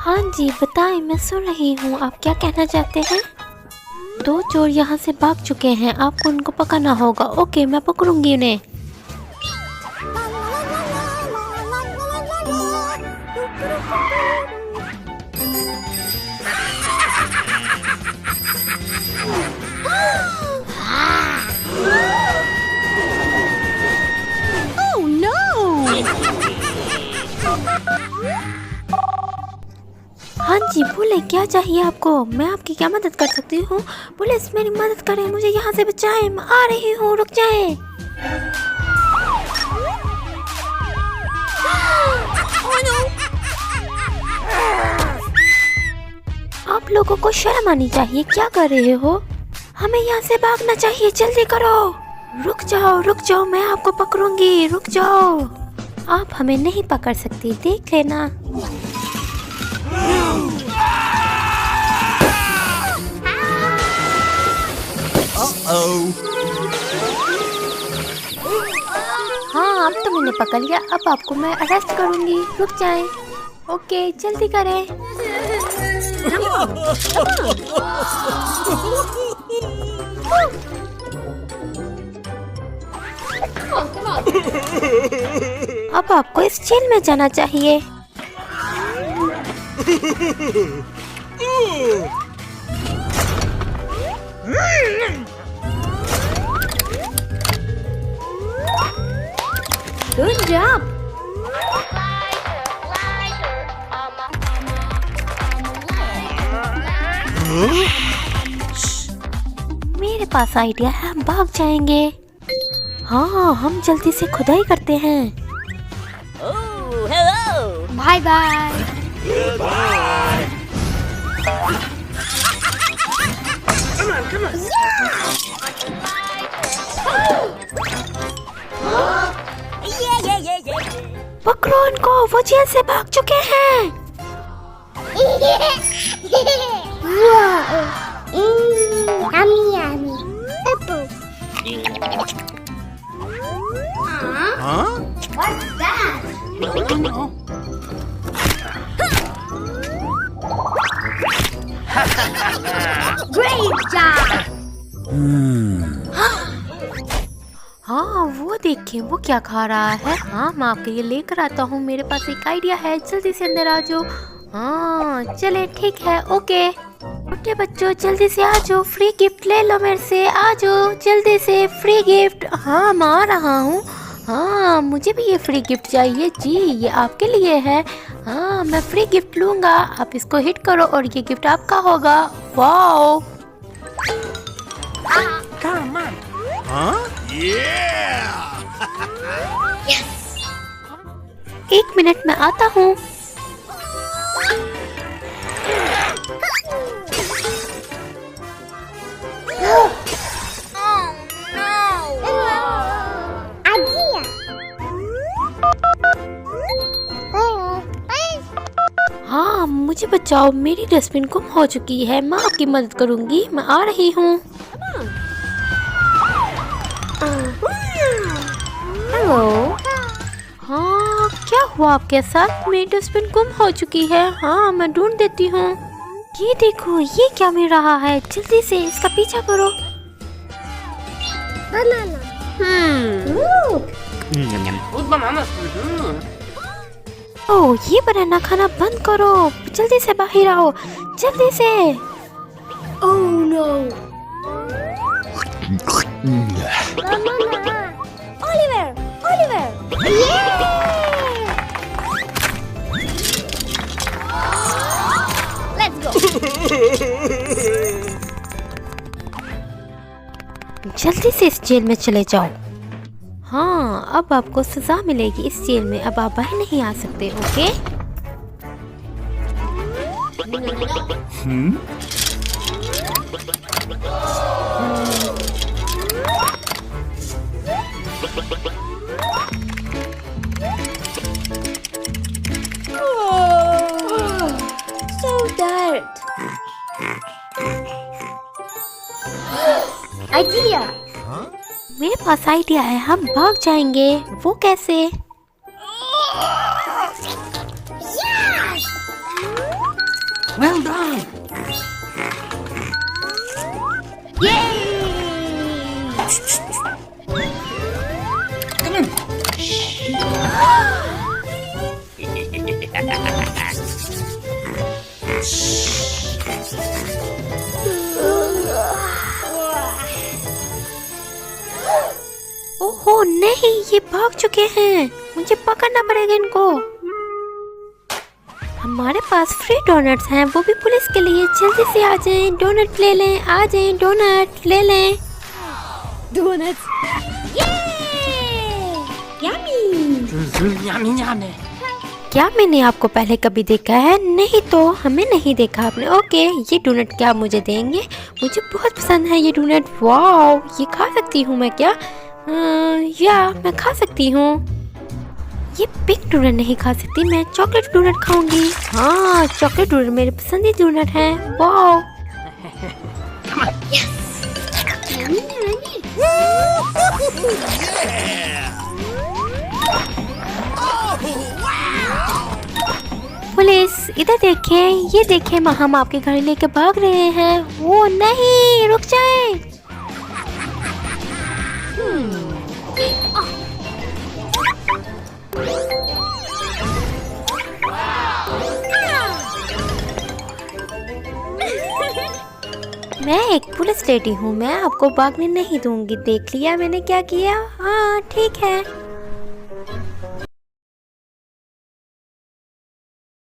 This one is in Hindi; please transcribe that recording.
हाँ जी बताएं, मैं सुन रही हूँ। आप क्या कहना चाहते हैं? दो चोर यहाँ से भाग चुके हैं, आपको उनको पकड़ना होगा। ओके, मैं पकड़ूंगी उन्हें। हाँ जी बोले, क्या चाहिए आपको? मैं आपकी क्या मदद कर सकती हूँ? पुलिस मेरी मदद करें, मुझे यहाँ से बचाएं, मैं आ रही हूँ, रुक जाएं। आप लोगों को शर्म आनी चाहिए, क्या कर रहे हो? हमें यहाँ से भागना चाहिए, जल्दी करो। रुक जाओ, मैं आपको पकड़ूंगी, रुक जाओ। आप हमें नहीं पकड़ सकती, देख लेना। हाँ, अब तो मैंने पकड़ लिया, अब आपको मैं अरेस्ट करूंगी, रुक जाएं। ओके, जल्दी करें। अब आपको इस जेल में जाना चाहिए। Good job. मेरे पास आइडिया है, हम भाग जाएंगे। हाँ, हम जल्दी से खुदाई करते हैं। Bye bye. पकड़ो उनको, वो जेल से भाग चुके हैं। What's that? I don't know. Great job! हाँ, वो देखिए, वो क्या खा रहा है। हाँ, मैं आपके लिए लेकर आता हूँ, मेरे पास एक आइडिया है, जल्दी से अंदर आ जाओ। हाँ चले, ठीक है, ओके। छोटे बच्चों जल्दी से आ जाओ, फ्री गिफ्ट ले लो मेरे से, आ जाओ जल्दी से, फ्री गिफ्ट। हाँ, मैं आ रहा हूँ। हाँ, मुझे भी ये फ्री गिफ्ट चाहिए जी, ये आपके लिए है। हाँ, मैं फ्री गिफ्ट लूँगा, आप इसको हिट करो और ये गिफ्ट आपका होगा। Wow! Come on. Huh? Yeah! एक मिनट में आता हूँ। हाँ, मुझे बचाओ, मेरी डस्टबिन गुम हो चुकी है, मैं आपकी मदद करूंगी, मैं आ रही हूँ। हेलो। हाँ, क्या हुआ आपके साथ? मेरी डस्टबिन गुम हो चुकी है। हाँ, मैं ढूंढ देती हूँ। ये देखो, ये क्या मिल रहा है, जल्दी से इसका पीछा करो। ओह, ये बनाना खाना बंद करो, जल्दी से बाहर आओ, जल्दी से। Oh no! Oliver! Oliver! Yeah! Let's go! जल्दी से इस जेल में चले जाओ। हाँ, अब आपको सजा मिलेगी इस जेल में, अब आप बाहर नहीं आ सकते, ओके? So tired. Idea! मेरे पास आइडिया है, हम भाग जाएंगे। वो कैसे? Yes! Well done. Come on. ओहो नहीं, ये भाग चुके हैं, मुझे पकड़ना पड़ेगा इनको। हमारे पास फ्री डोनट्स हैं, वो भी पुलिस के लिए। जल्दी से आ जाएं, डोनट ले लें, आ जाएं, डोनट ले लें। Donuts. Yay! Yummy. Yummy, yummy. क्या मैंने आपको पहले कभी देखा है? नहीं तो हमें नहीं देखा आपने। ओके, ये डोनट क्या आप मुझे देंगे? मुझे बहुत पसंद है ये डोनट। वाओ, ये खा सकती हूँ मैं क्या? या मैं खा सकती हूँ। ये पिंक डोनट नहीं खा सकती, मैं चॉकलेट डोनट खाऊंगी। हाँ, चॉकलेट डोनट मेरे पसंदीदा डोनट है। वाओ, पुलिस इधर देखिए, ये देखिए, हम आपके घर लेके भाग रहे हैं। वो नहीं, रुक जाएं। मैं एक पुलिस लेडी हूँ, मैं आपको भागने नहीं दूंगी। देख लिया मैंने क्या किया? हाँ ठीक है।